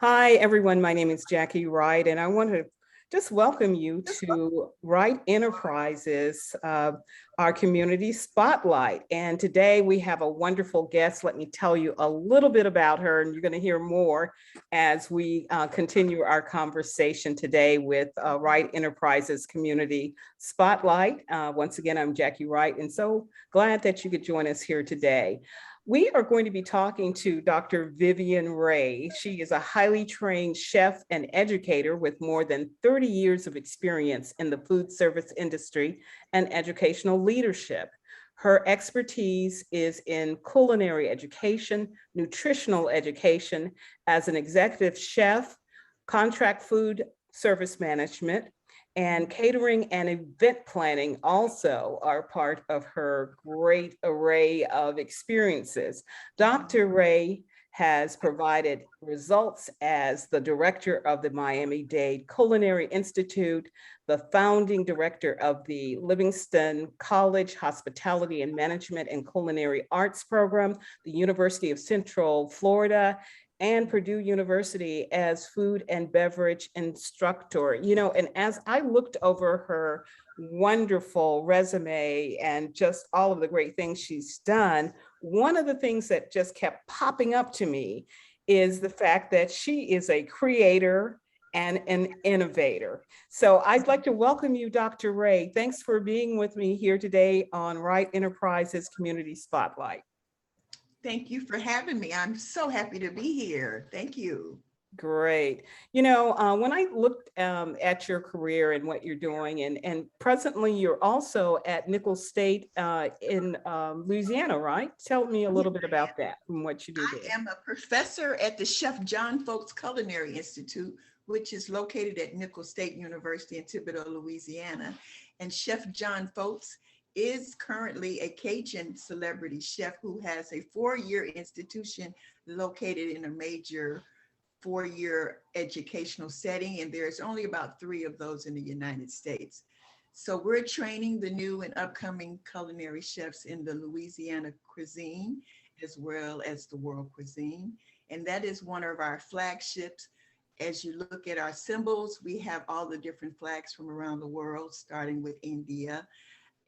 Hi, everyone. My name is Jackie Wright, and I want to just welcome you to Wright Enterprises, our community spotlight. And today we have a wonderful guest. Let me tell you a little bit about her, and you're going to hear more as we continue our conversation today with Wright Enterprises Community Spotlight. Once again, I'm Jackie Wright, and so glad that you could join us here today. We are going to be talking to Dr. Vivian Ray. She is a highly trained chef and educator with more than 30 years of experience in the food service industry and educational leadership. Her expertise is in culinary education, nutritional education as an executive chef, contract food service management, and catering and event planning also are part of her great array of experiences. Dr. Ray has provided results as the director of the Miami-Dade Culinary Institute, the founding director of the Livingston College Hospitality and Management and Culinary Arts Program, the University of Central Florida, and Purdue University as food and beverage instructor. And as I looked over her wonderful resume and just all of the great things she's done, one of the things that just kept popping up to me is the fact that she is a creator and an innovator. So I'd like to welcome you, Dr. Ray. Thanks for being with me here today on Wright Enterprises Community Spotlight. Thank you for having me. I'm so happy to be here. Thank you. Great. When I looked at your career and what you're doing, and presently you're also at Nicholls State in Louisiana, right? Tell me a little bit about that and what you do there. I am a professor at the Chef John Folks Culinary Institute, which is located at Nicholls State University in Thibodaux, Louisiana. And Chef John Folks is currently a Cajun celebrity chef who has a 4-year institution located in a major 4-year educational setting, and there's only about 3 of those in the United States. So we're training the new and upcoming culinary chefs in the Louisiana cuisine as well as the world cuisine, and that is one of our flagships. As you look at our symbols, we have all the different flags from around the world, starting with India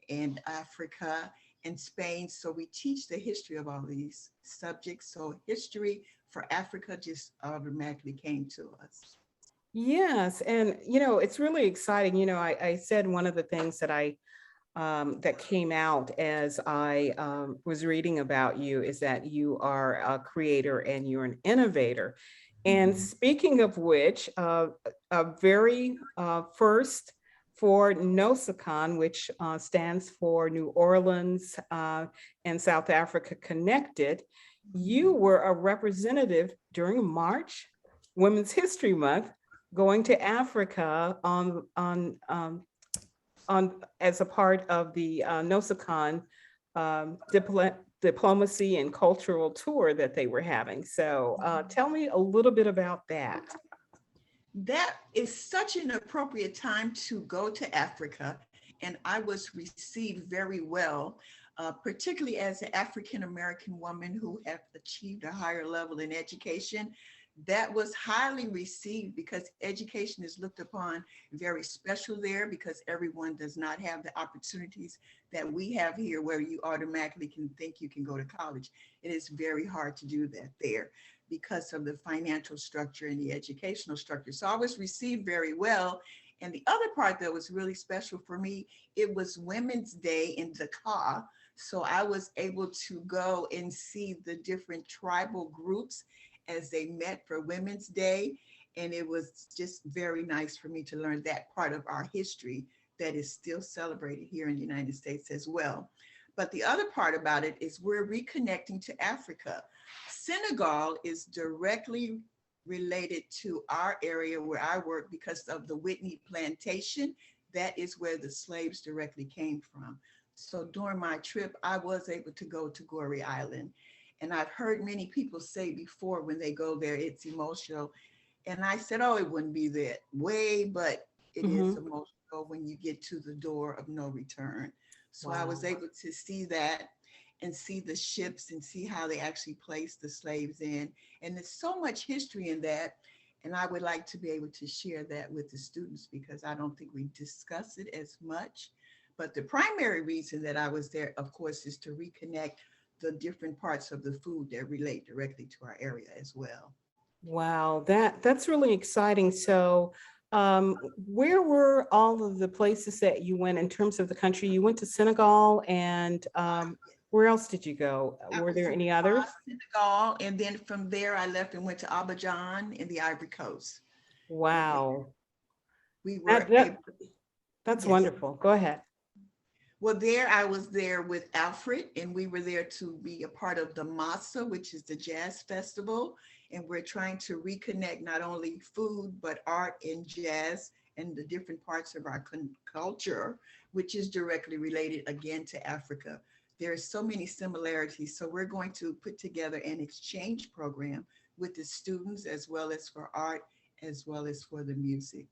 and Africa and Spain. So we teach the history of all these subjects. So history for Africa just automatically came to us. Yes, and it's really exciting. I said one of the things that that came out as I was reading about you is that you are a creator and you're an innovator. And speaking of which, a very first for NOSACONN, which stands for New Orleans and South Africa Connected, you were a representative during March, Women's History Month, going to Africa on as a part of the NOSACONN diplomacy and cultural tour that they were having. So tell me a little bit about that. That is such an appropriate time to go to Africa, and I was received very well, particularly as an African-American woman who have achieved a higher level in education. That was highly received because education is looked upon very special there, because everyone does not have the opportunities that we have here where you automatically can think you can go to college. It is very hard to do that there because of the financial structure and the educational structure. So I was received very well. And the other part that was really special for me, it was Women's Day in Dakar. So I was able to go and see the different tribal groups as they met for Women's Day. And it was just very nice for me to learn that part of our history that is still celebrated here in the United States as well. But the other part about it is we're reconnecting to Africa. Senegal is directly related to our area where I work because of the Whitney plantation. That is where the slaves directly came from. So during my trip, I was able to go to Gorée Island. And I've heard many people say before when they go there, it's emotional. And I said, oh, it wouldn't be that way, but it is emotional when you get to the door of no return. So wow. I was able to see that and see the ships and see how they actually placed the slaves in. And there's so much history in that. And I would like to be able to share that with the students because I don't think we discuss it as much. But the primary reason that I was there, of course, is to reconnect the different parts of the food that relate directly to our area as well. Wow, that's really exciting. So, where were all of the places that you went in terms of the country? You went to Senegal, and where else did you go? I Were was there in any others? Senegal, and then from there I left and went to Abidjan in the Ivory Coast. And then Wow, we that, were able, that that's yes. wonderful. Go ahead. Well, there I was there with Alfred, and we were there to be a part of the Massa, which is the jazz festival. And we're trying to reconnect not only food, but art and jazz and the different parts of our culture, which is directly related again to Africa. There are so many similarities. So we're going to put together an exchange program with the students as well as for art, as well as for the music.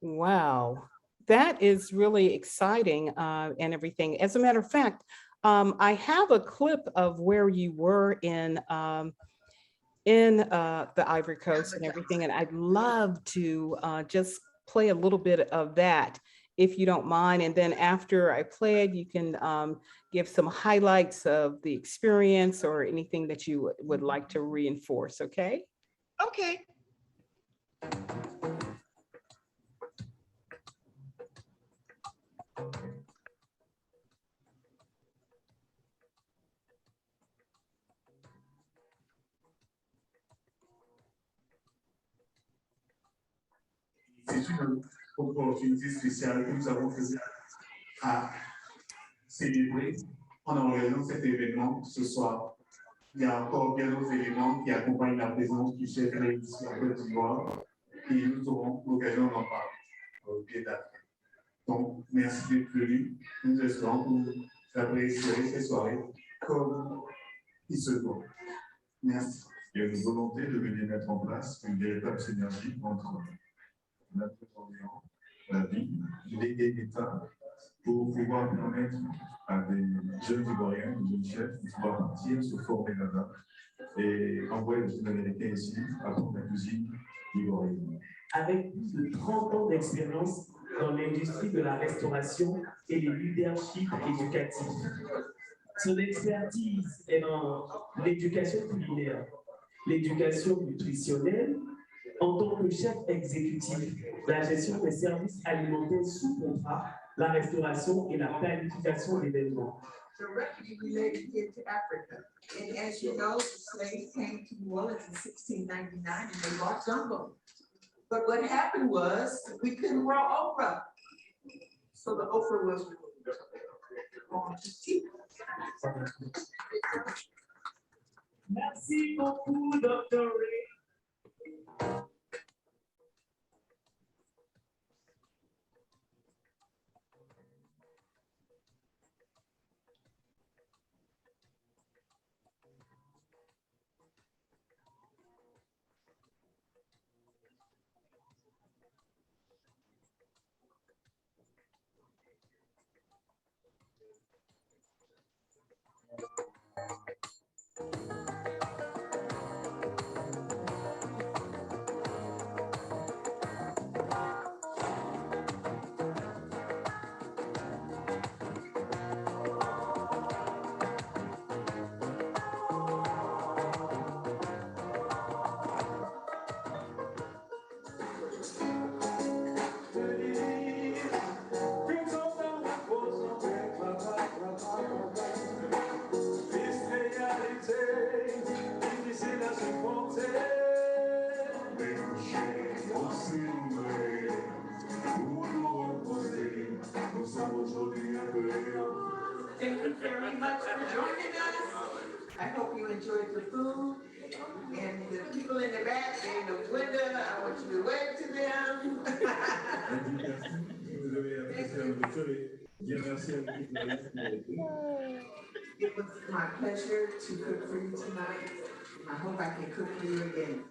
Wow, that is really exciting and everything. As a matter of fact, I have a clip of where you were in the Ivory Coast and everything, and I'd love to just play a little bit of that if you don't mind. And then after I play it, you can give some highlights of the experience or anything that you would like to reinforce, okay? Okay. C'est une opportunité spéciale que nous avons fait à célébrer en organisant cet événement ce soir. Il y a encore bien d'autres éléments qui accompagnent la présence du chef ici en Côte d'Ivoire et nous aurons l'occasion d'en parler au pied d'après. Donc, merci d'être venu. Nous espérons que vous apprécierez cette soirée comme il se doit. Merci. Il y a une volonté de venir mettre en place une véritable synergie entre notre environnement, la vie, l'État, pour pouvoir permettre à des jeunes Ivoiriens, des jeunes chefs, de pouvoir partir, se former là-bas et envoyer les Américains ici apprendre la cuisine ivoirienne. Avec plus de 30 ans d'expérience dans l'industrie de la restauration et le leadership éducatif. Son expertise est dans l'éducation culinaire, l'éducation nutritionnelle, en tant que chef exécutif, la gestion des services alimentaires sous contrat, la restauration et la planification d'événements. Directly related here to Africa. And as you know, the slaves came to New Orleans in 1699 and they brought gumbo. But what happened was we couldn't grow okra. So the okra was on to tea. Merci beaucoup, Dr. Ray. Thank you very much for joining us. I hope you enjoyed the food. And the people in the back and the window, I want you to wave to them. It was my pleasure to cook for you tonight. I hope I can cook for you again.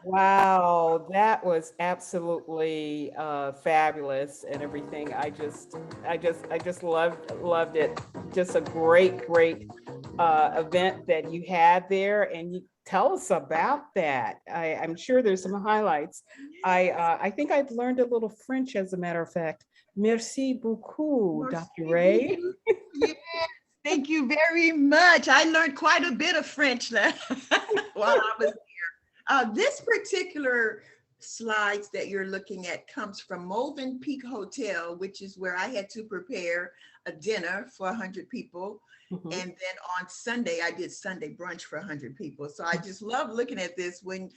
Wow, that was absolutely fabulous and everything. I just loved it. just a great event that you had there, and you tell us about that. I'm sure there's some highlights. I think I've learned a little French, as a matter of fact. Merci beaucoup, Dr. Ray. Yes, thank you very much. I learned quite a bit of French while I was here. This particular slides that you're looking at comes from Malvern Peak Hotel, which is where I had to prepare a dinner for 100 people. And then on Sunday, I did Sunday brunch for 100 people. So I just love looking at this. When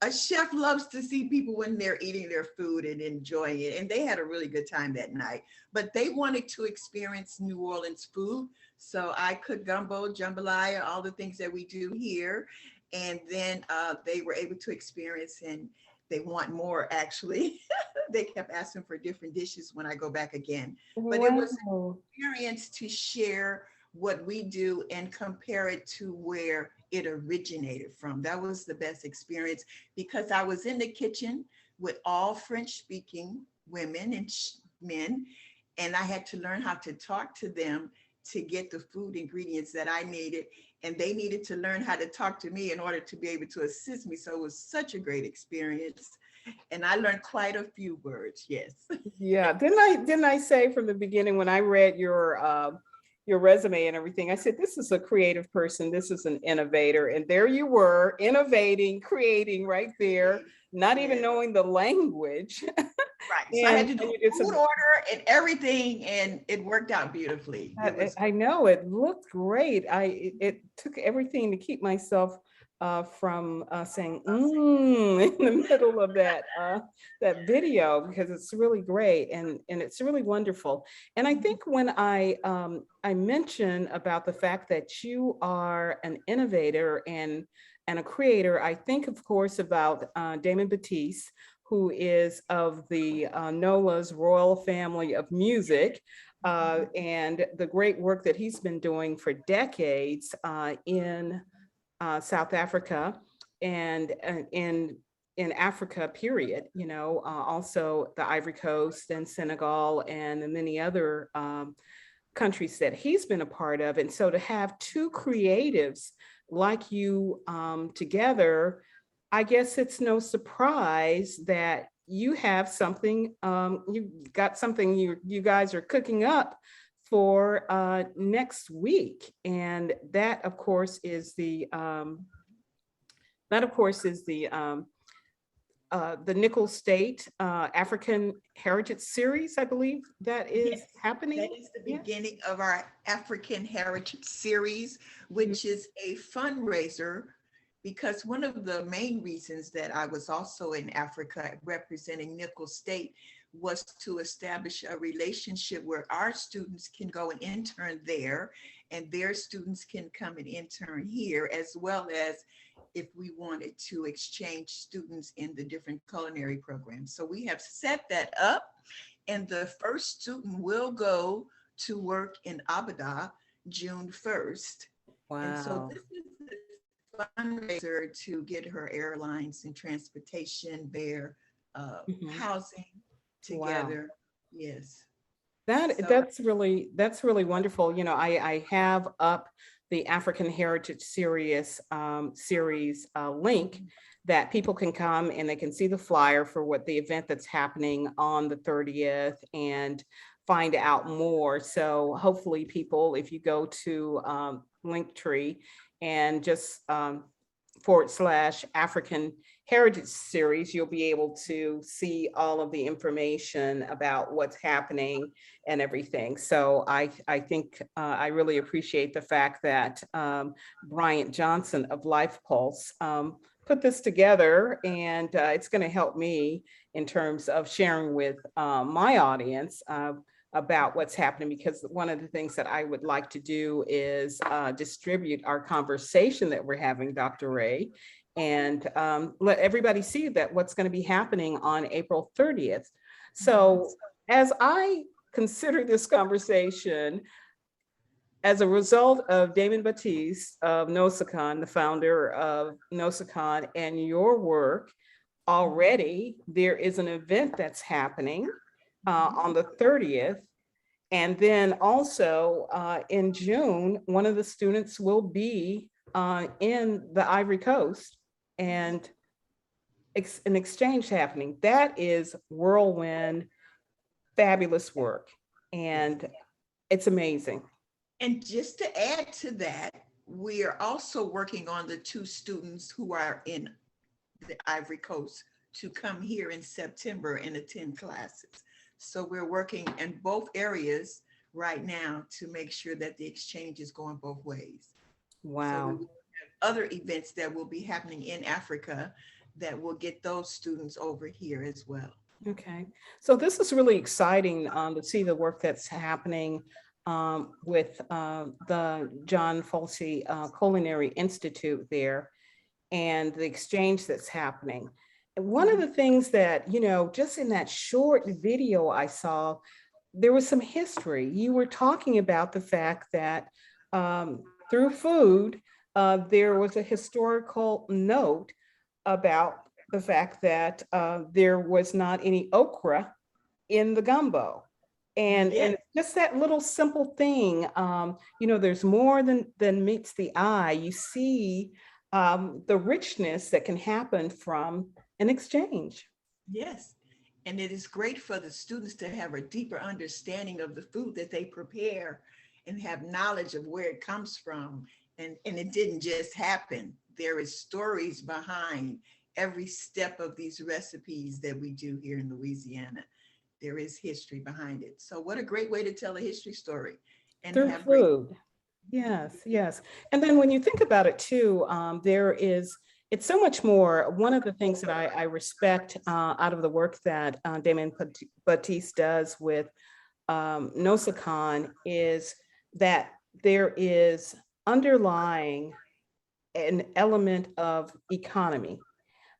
a chef loves to see people when they're eating their food and enjoying it. And they had a really good time that night. But they wanted to experience New Orleans food. So I cooked gumbo, jambalaya, all the things that we do here. And then they were able to experience, and they want more, actually. They kept asking for different dishes when I go back again. But it was an experience to share what we do and compare it to where it originated from. That was the best experience, because I was in the kitchen with all French-speaking women and men, and I had to learn how to talk to them to get the food ingredients that I needed, and they needed to learn how to talk to me in order to be able to assist me. So it was such a great experience, and I learned quite a few words. Yes. Yeah, didn't I say from the beginning, when I read your resume and everything, I said, this is a creative person, this is an innovator. And there you were, innovating, creating right there, not even knowing the language. Right. So I had to do food order and everything, and it worked out beautifully. I know, it looked great. It took everything to keep myself from saying in the middle of that video, because it's really great and it's really wonderful. And I think when I mentioned about the fact that you are an innovator and a creator, I think, of course, about Damon Batiste, who is of the NOLA's Royal Family of Music, and the great work that he's been doing for decades in South Africa and in Africa, period, you know, also the Ivory Coast and Senegal and the many other countries that he's been a part of. And so to have two creatives like you together, I guess it's no surprise that you have something, you got something you guys are cooking up for next week. And that, of course, is the Nicholls State African Heritage Series, I believe that is happening. That is the beginning of our African Heritage Series, which is a fundraiser, because one of the main reasons that I was also in Africa representing Nicholls State was to establish a relationship where our students can go and intern there, and their students can come and intern here, as well as if we wanted to exchange students in the different culinary programs. So we have set that up, and the first student will go to work in Abada June 1st. Wow. And so this is the fundraiser to get her airlines and transportation, their housing together. Wow. Yes. That's really wonderful. You know, I have up the African Heritage Series link that people can come and they can see the flyer for what the event that's happening on the 30th and find out more. So hopefully people, if you go to Linktree and just / African Heritage Series, you'll be able to see all of the information about what's happening and everything. So I think I really appreciate the fact that Bryant Johnson of Life Pulse put this together, and it's going to help me in terms of sharing with my audience about what's happening, because one of the things that I would like to do is distribute our conversation that we're having, Dr. Ray, and let everybody see that what's going to be happening on April 30th. So as I consider this conversation, as a result of Damon Batiste of NOSACONN, the founder of NOSACONN, and your work, already there is an event that's happening on the 30th. And then also in June, one of the students will be in the Ivory Coast, and an exchange happening. That is whirlwind, fabulous work. And it's amazing. And just to add to that, we are also working on the 2 students who are in the Ivory Coast to come here in September and attend classes. So we're working in both areas right now to make sure that the exchange is going both ways. Wow. So we have other events that will be happening in Africa that will get those students over here as well. Okay, so this is really exciting to see the work that's happening with the John Folsey Culinary Institute there, and the exchange that's happening. And one of the things that, you know, just in that short video I saw, there was some history. You were talking about the fact that through food, there was a historical note about the fact that there was not any okra in the gumbo. And just that little simple thing, you know, there's more than meets the eye. You see the richness that can happen from an exchange. Yes, and it is great for the students to have a deeper understanding of the food that they prepare and have knowledge of where it comes from. And it didn't just happen. There is stories behind every step of these recipes that we do here in Louisiana. There is history behind it. So what a great way to tell a history story. And Through have food. Yes, yes. And then when you think about it too, it's so much more. One of the things that I respect out of the work that Damon Batiste does with NOSACONN is that there is underlying an element of economy.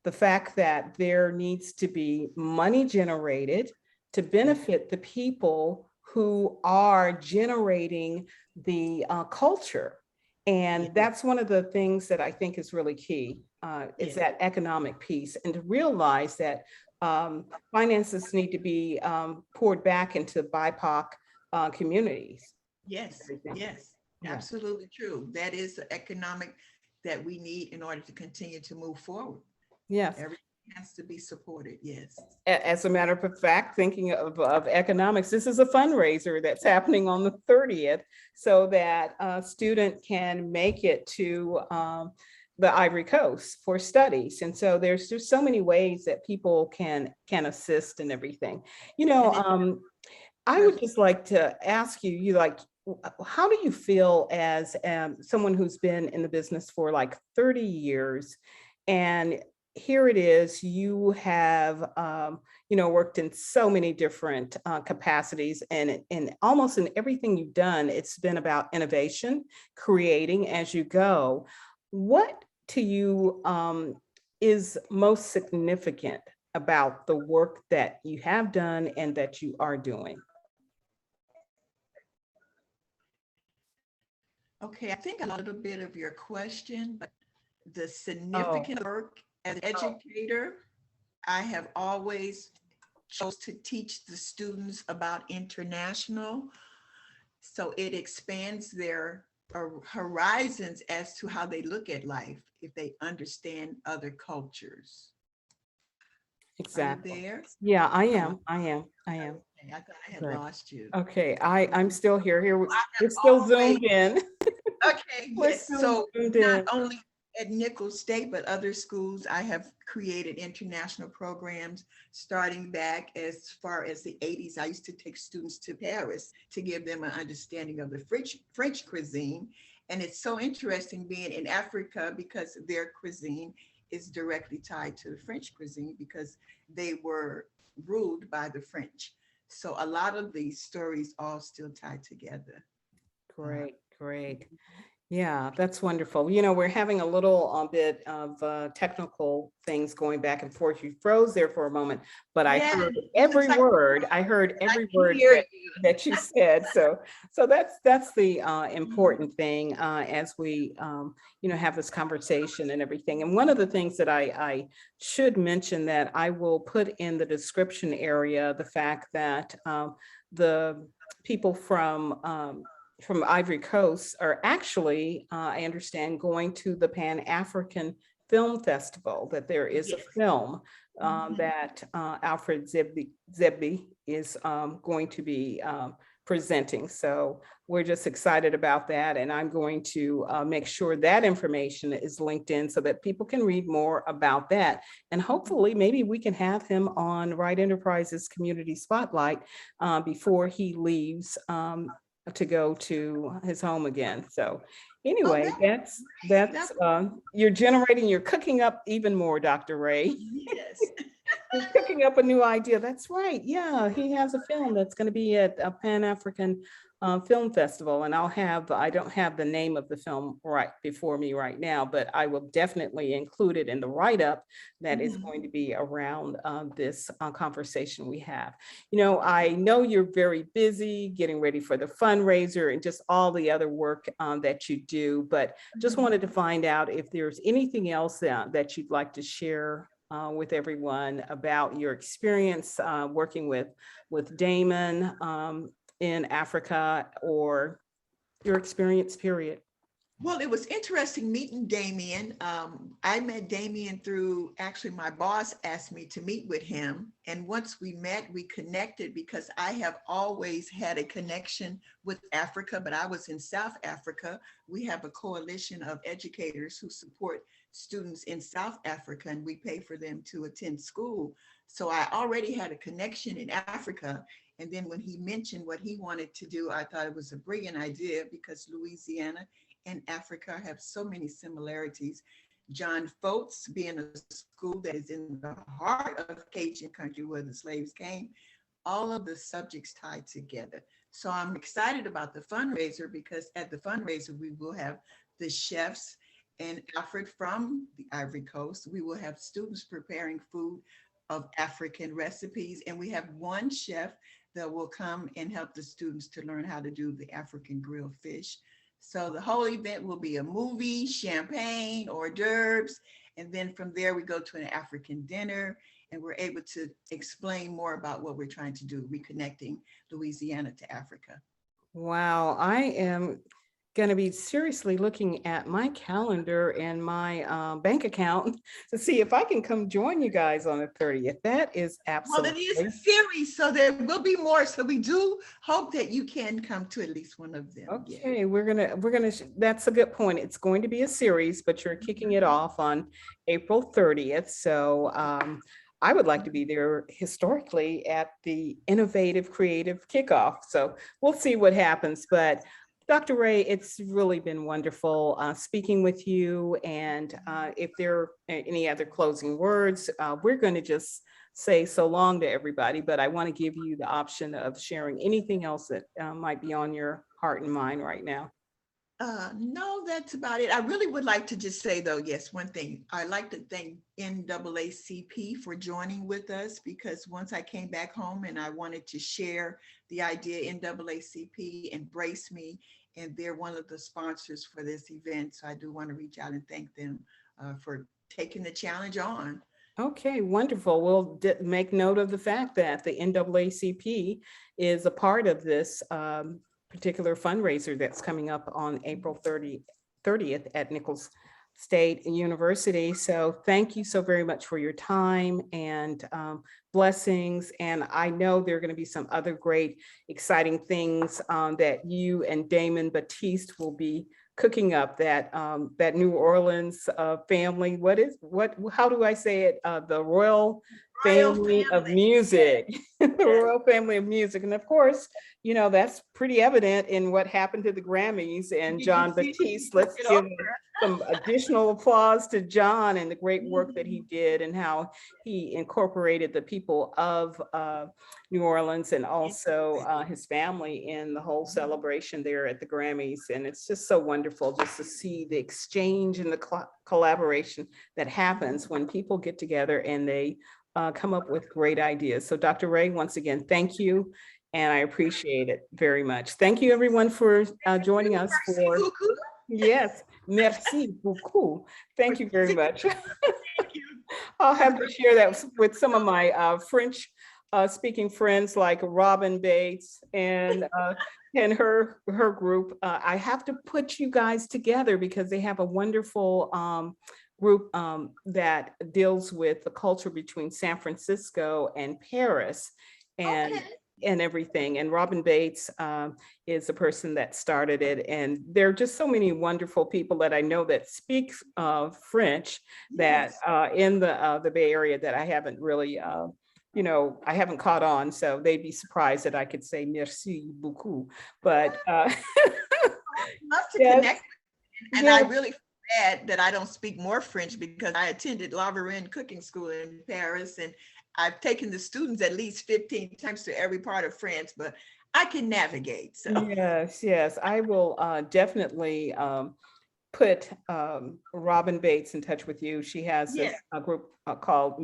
The fact that there needs to be money generated to benefit the people who are generating the culture. And that's one of the things that I think is really key, is that economic piece, and to realize that finances need to be poured back into BIPOC communities. Yes, yes, absolutely true. That is the economic that we need in order to continue to move forward. Yes. Everything has to be supported, yes. As a matter of fact, thinking of economics, this is a fundraiser that's happening on the 30th so that a student can make it to the Ivory Coast for studies. And so there's just so many ways that people can assist and everything. You know, I would just like to ask you, how do you feel as someone who's been in the business for like 30 years, and here it is, you have, you know, worked in so many different capacities, and almost in everything you've done, it's been about innovation, creating as you go. What to you is most significant about the work that you have done and that you are doing? Okay, I think a little bit of your question, but the significant work as an educator, I have always chose to teach the students about international. So it expands their horizons as to how they look at life if they understand other cultures. Exactly. Are you there? Yeah, I am. Okay, I thought I had lost you. Okay, I'm still here. We're still zoomed in. Okay, yes. So not only at Nicholls State, but other schools, I have created international programs starting back as far as the 80s. I used to take students to Paris to give them an understanding of the French cuisine. And it's so interesting being in Africa because their cuisine is directly tied to the French cuisine because they were ruled by the French. So a lot of these stories all still tied together. Great, great. Yeah, that's wonderful. You know, we're having a little bit of technical things going back and forth. You froze there for a moment, but I heard every word. I heard every word that you said. So that's the important thing as we, you know, have this conversation and everything. And one of the things that I should mention that I will put in the description area, the fact that the people from Ivory Coast are actually, I understand, going to the Pan-African Film Festival, that there is a film that Alfred Zebby is going to be presenting. So we're just excited about that. And I'm going to make sure that information is linked in so that people can read more about that. And hopefully maybe we can have him on Wright Enterprises Community Spotlight before he leaves to go to his home again. So anyway, that's you're cooking up even more, Dr. Ray. Yes. You're cooking up a new idea. That's right. Yeah, he has a film that's going to be at a Pan-African Film Festival, and I don't have the name of the film right before me right now, but I will definitely include it in the write-up that is going to be around this conversation we have. You know, I know you're very busy getting ready for the fundraiser and just all the other work that you do, but just wanted to find out if there's anything else that you'd like to share with everyone about your experience working with Damon in Africa, or your experience, period. Well, it was interesting meeting Damien. I met Damien through, actually my boss asked me to meet with him. And once we met, we connected because I have always had a connection with Africa, but I was in South Africa. We have a coalition of educators who support students in South Africa, and we pay for them to attend school. So I already had a connection in Africa. And then when he mentioned what he wanted to do, I thought it was a brilliant idea because Louisiana and Africa have so many similarities. John Foltz being a school that is in the heart of Cajun country where the slaves came, all of the subjects tied together. So I'm excited about the fundraiser because at the fundraiser, we will have the chefs and Alfred from the Ivory Coast. We will have students preparing food of African recipes. And we have one chef that will come and help the students to learn how to do the African grilled fish. So the whole event will be a movie, champagne, hors d'oeuvres, and then from there we go to an African dinner, and we're able to explain more about what we're trying to do, reconnecting Louisiana to Africa. Wow, I am going to be seriously looking at my calendar and my bank account to see if I can come join you guys on the 30th. That is absolutely. Well, it is a series, so there will be more. So we do hope that you can come to at least one of them. Okay, yeah. That's a good point. It's going to be a series, but you're kicking it off on April 30th. So I would like to be there historically at the innovative creative kickoff. So we'll see what happens, but Dr. Ray, it's really been wonderful speaking with you. And if there are any other closing words, we're going to just say so long to everybody, but I want to give you the option of sharing anything else that might be on your heart and mind right now. No, that's about it. I really would like to just say though, yes, one thing. I'd like to thank NAACP for joining with us, because once I came back home and I wanted to share the idea, NAACP embraced me, and they're one of the sponsors for this event. So I do want to reach out and thank them for taking the challenge on. Okay, wonderful. We'll make note of the fact that the NAACP is a part of this particular fundraiser that's coming up on April 30th at Nicholls State University. So thank you so very much for your time and blessings. And I know there are going to be some other great, exciting things that you and Damon Batiste will be cooking up, that that New Orleans family. How do I say it? The Royal Family of Music, the Royal Family of Music. And of course, you know, that's pretty evident in what happened to the Grammys and John Batiste. Let's give some additional applause to John and the great work that he did and how he incorporated the people of New Orleans and also his family in the whole celebration there at the Grammys. And it's just so wonderful just to see the exchange and the collaboration that happens when people get together and they come up with great ideas. So Dr. Ray, once again, thank you. And I appreciate it very much. Thank you everyone for joining us for, yes, merci beaucoup. Thank you very much. I'll have to share that with some of my French speaking friends like Robin Bates and her group. I have to put you guys together because they have a wonderful group that deals with the culture between San Francisco and Paris. And Okay. and everything. And Robin Bates is the person that started it. And there are just so many wonderful people that I know that speak French that Yes. in the Bay Area that I haven't really, you know, I haven't caught on. So they'd be surprised that I could say merci beaucoup. But Love to yes, connect. And I yes. really feel bad that I don't speak more French because I attended La Varenne cooking school in Paris, and I've taken the students at least 15 times to every part of France, but I can navigate. So Yes, yes, I will definitely put Robin Bates in touch with you. She has this yeah, a group called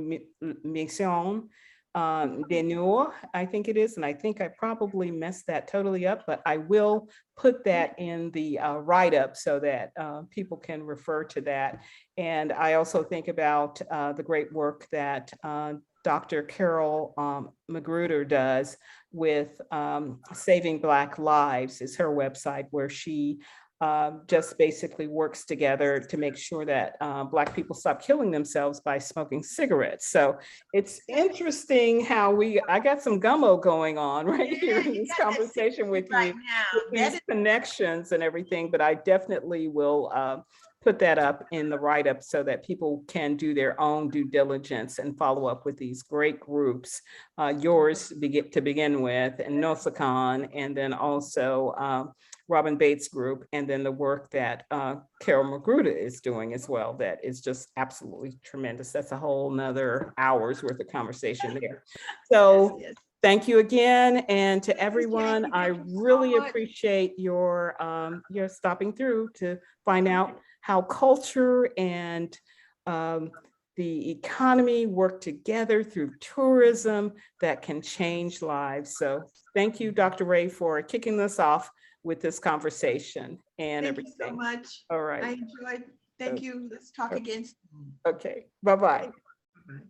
Mission de Noor, I think it is, and I think I probably messed that totally up, but I will put that in the write-up so that people can refer to that. And I also think about the great work that Dr. Carol McGruder does with Saving Black Lives is her website, where she just basically works together to make sure that Black people stop killing themselves by smoking cigarettes. So it's interesting how I got some gummo going on right here in you this got that conversation with right you, now. with That these is connections and everything, but I definitely will put that up in the write-up so that people can do their own due diligence and follow up with these great groups, yours to begin with, and NOSACONN, and then also Robin Bates group, and then the work that Carol McGruder is doing as well, that is just absolutely tremendous. That's a whole nother hour's worth of conversation there. So yes. thank you again. And to Thank you, everyone, Jackie. I Thank you so really much. appreciate your stopping through to find out how culture and the economy work together through tourism that can change lives. So thank you, Dr. Ray, for kicking this off with this conversation and Thank you so everything. much. All I right. enjoyed. Thank you. Let's talk again soon. Okay. Bye-bye. Bye.